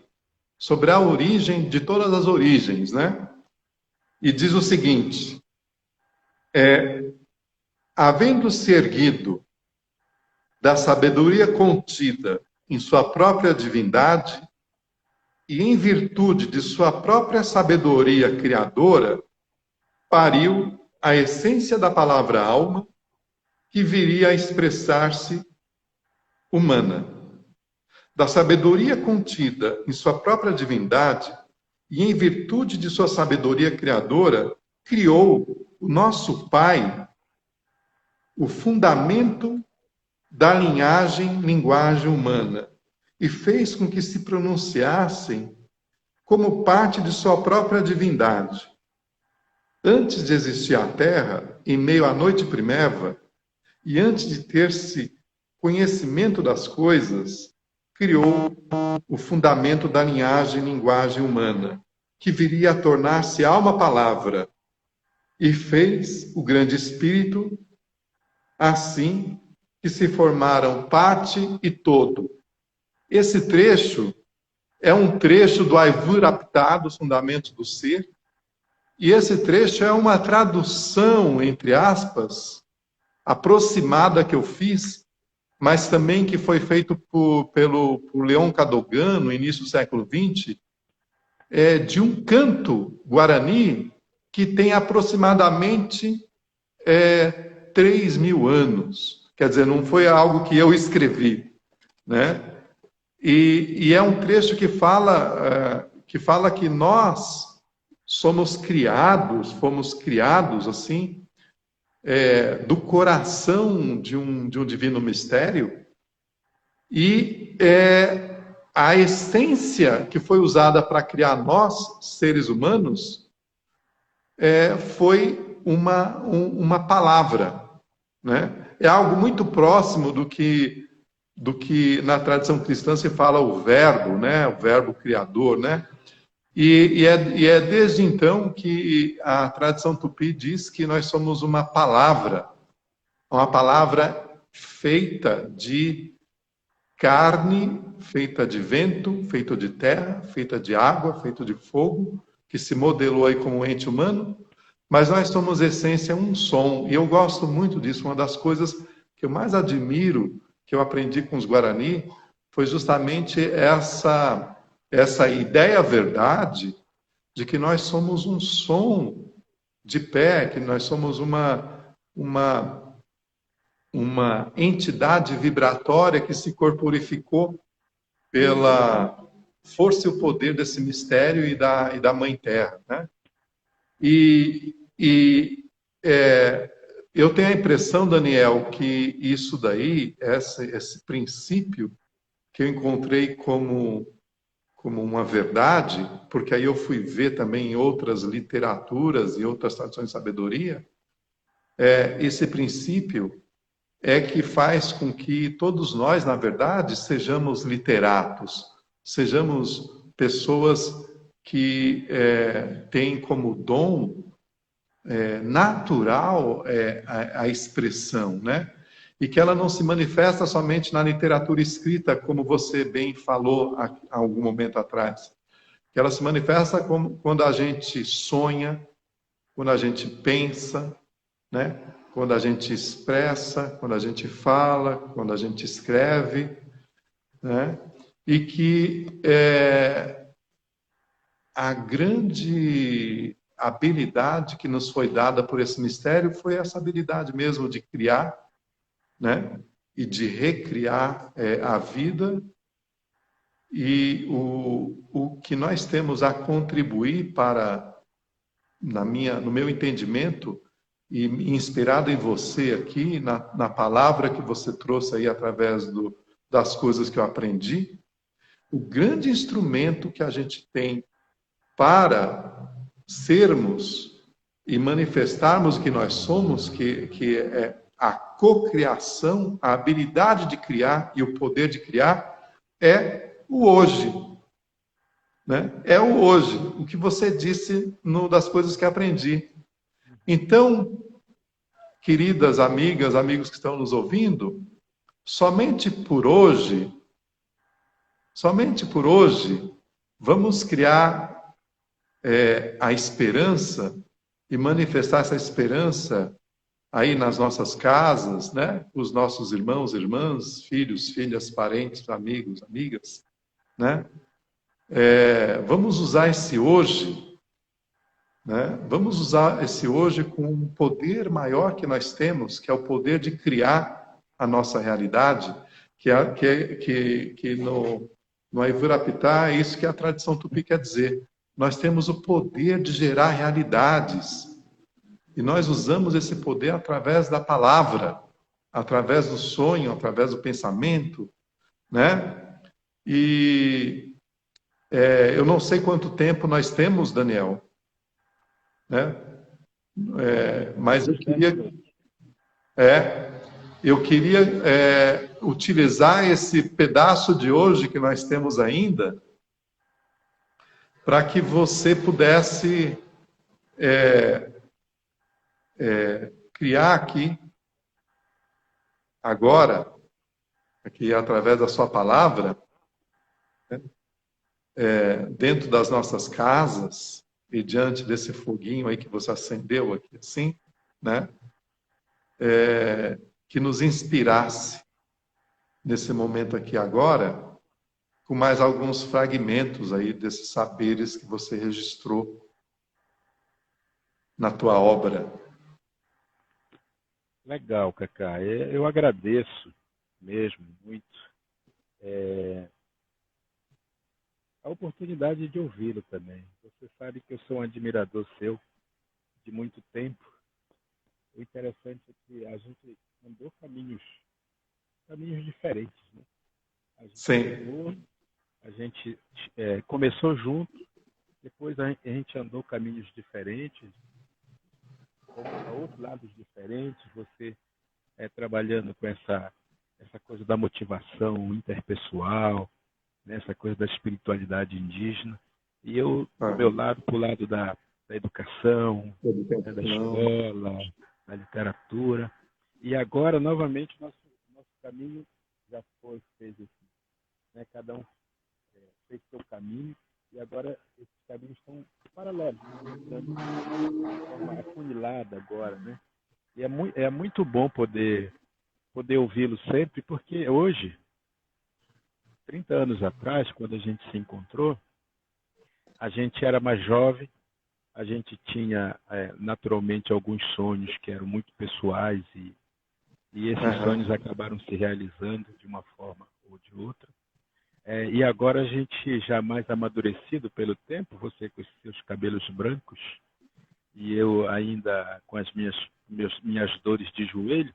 sobre a origem de todas as origens, né? E diz o seguinte: havendo-se erguido da sabedoria contida em sua própria divindade e em virtude de sua própria sabedoria criadora, pariu a essência da palavra alma, que viria a expressar-se humana. Da sabedoria contida em sua própria divindade e em virtude de sua sabedoria criadora, criou o nosso Pai o fundamento da linguagem humana e fez com que se pronunciassem como parte de sua própria divindade. Antes de existir a Terra, em meio à noite primeva, e antes de ter-se conhecimento das coisas, criou o fundamento da linhagem e linguagem humana, que viria a tornar-se alma palavra, e fez o grande Espírito, assim que se formaram parte e todo. Esse trecho é um trecho do Aivur Aptá, dos Fundamentos do Ser, e esse trecho é uma tradução, entre aspas, aproximada que eu fiz, mas também que foi feito por Leon Cadogan, no início do século XX, de um canto guarani que tem aproximadamente 3.000 anos. Quer dizer, não foi algo que eu escrevi, né? E é um trecho que fala que nós fomos criados assim, do coração de um divino mistério, e a essência que foi usada para criar nós, seres humanos, foi uma palavra, né? É algo muito próximo do que na tradição cristã se fala o verbo, né? O verbo criador, né? E é desde então que a tradição tupi diz que nós somos uma palavra feita de carne, feita de vento, feita de terra, feita de água, feita de fogo, que se modelou aí como um ente humano, mas nós somos essência um som, e eu gosto muito disso. Uma das coisas que eu mais admiro, que eu aprendi com os Guarani, foi justamente essa ideia verdade de que nós somos um som de pé, que nós somos uma entidade vibratória que se corporificou pela força e o poder desse mistério e da Mãe Terra, né? Eu tenho a impressão, Daniel, que isso daí, esse princípio que eu encontrei como uma verdade, porque aí eu fui ver também em outras literaturas e outras tradições de sabedoria, esse princípio é que faz com que todos nós, na verdade, sejamos literatos, sejamos pessoas que têm como dom natural a expressão, né? E que ela não se manifesta somente na literatura escrita, como você bem falou há algum momento atrás. Que ela se manifesta quando a gente sonha, quando a gente pensa, né? Quando a gente expressa, quando a gente fala, quando a gente escreve, né? E que a grande habilidade que nos foi dada por esse mistério foi essa habilidade mesmo de criar, né? E de recriar a vida, e o que nós temos a contribuir para, no meu entendimento, e inspirado em você aqui, na palavra que você trouxe aí através das coisas que eu aprendi, o grande instrumento que a gente tem para sermos e manifestarmos o que nós somos, que é a cocriação, a habilidade de criar e o poder de criar, é o hoje. Né? É o hoje, o que você disse das coisas que aprendi. Então, queridas amigas, amigos que estão nos ouvindo, somente por hoje, vamos criar a esperança e manifestar essa esperança aí nas nossas casas, né? Os nossos irmãos, irmãs, filhos, filhas, parentes, amigos, amigas, né? Vamos usar esse hoje, né? Vamos usar esse hoje com um poder maior que nós temos, que é o poder de criar a nossa realidade, que no Aivur Aptá é isso que a tradição tupi quer dizer. Nós temos o poder de gerar realidades. E nós usamos esse poder através da palavra, através do sonho, através do pensamento, né? E eu não sei quanto tempo nós temos, Daniel, né? Mas eu queria... eu queria utilizar esse pedaço de hoje que nós temos ainda para que você pudesse criar aqui, agora, aqui através da sua palavra, né, dentro das nossas casas e diante desse foguinho aí que você acendeu aqui assim, né, que nos inspirasse nesse momento aqui agora, com mais alguns fragmentos aí desses saberes que você registrou na tua obra. Legal, Cacá. Eu agradeço mesmo muito a oportunidade de ouvi-lo também. Você sabe que eu sou um admirador seu de muito tempo. O interessante é que a gente andou caminhos diferentes, né? A gente Sim. a gente começou junto, depois a gente andou caminhos diferentes, fomos para outros lados diferentes, você trabalhando com essa coisa da motivação interpessoal, né, essa coisa da espiritualidade indígena, e eu, do meu lado, para o lado da educação, né, da escola, da literatura, e agora, novamente, nosso caminho já fez assim, né, cada um fez seu caminho, e agora esses caminhos estão paralelos, estão de forma afunilada agora, né? E é muito bom poder ouvi-lo sempre, porque hoje, 30 anos atrás, quando a gente se encontrou, a gente era mais jovem, a gente tinha naturalmente alguns sonhos que eram muito pessoais e esses sonhos acabaram se realizando de uma forma ou de outra. E agora a gente já mais amadurecido pelo tempo, você com os seus cabelos brancos e eu ainda com as minhas dores de joelho,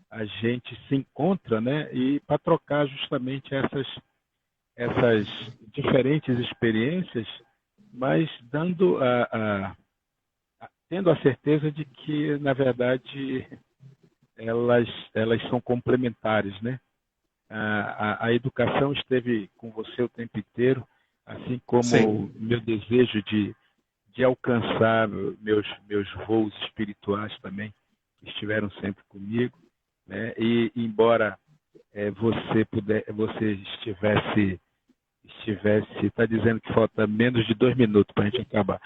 a gente se encontra, né? E para trocar justamente essas diferentes experiências, mas tendo a certeza de que, na verdade, elas são complementares, né? A educação esteve com você o tempo inteiro, assim como o meu desejo de alcançar meus voos espirituais também estiveram sempre comigo, né? E embora você estivesse, está dizendo que falta menos de 2 minutos para a gente acabar.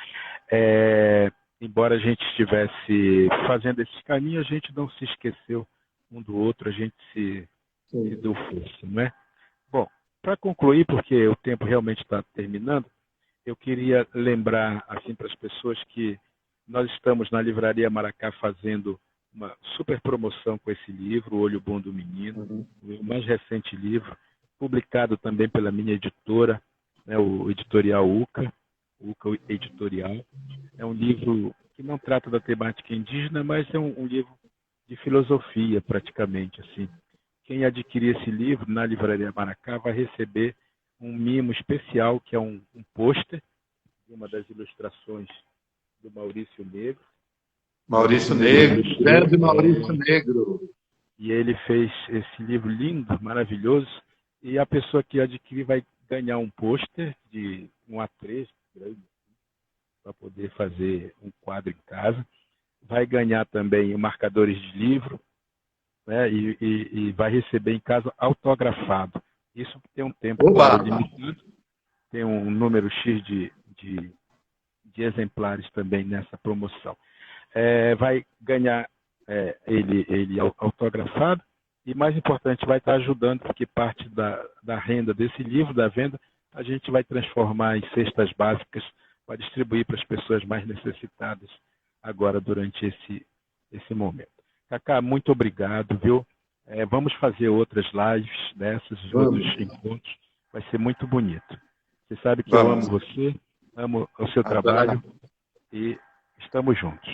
Embora a gente estivesse fazendo esse caminho, a gente não se esqueceu um do outro, a gente se deu força, não é? Bom, para concluir, porque o tempo realmente está terminando, eu queria lembrar assim para as pessoas que nós estamos na Livraria Maracá fazendo uma super promoção com esse livro, O Olho Bom do Menino, o mais recente livro, publicado também pela minha editora, né, o editorial UCA Editorial. É um livro que não trata da temática indígena, mas é um livro de filosofia, praticamente, assim. Quem adquirir esse livro na Livraria Maracá vai receber um mimo especial, que é um pôster de uma das ilustrações do Maurício Negro. Grande Maurício Negro. E ele fez esse livro lindo, maravilhoso, e a pessoa que adquirir vai ganhar um pôster de um A3 grande, para poder fazer um quadro em casa. Vai ganhar também marcadores de livro, né, e vai receber em casa autografado. Isso tem um tempo limitado, tem um número X de exemplares também nessa promoção. Vai ganhar ele autografado e, mais importante, vai estar ajudando, porque parte da renda desse livro, da venda, a gente vai transformar em cestas básicas para distribuir para as pessoas mais necessitadas agora durante esse momento. Cacá, muito obrigado, viu? Vamos fazer outras lives dessas, outros encontros. Vai ser muito bonito. Você sabe que eu amo você, amo o seu trabalho e estamos juntos.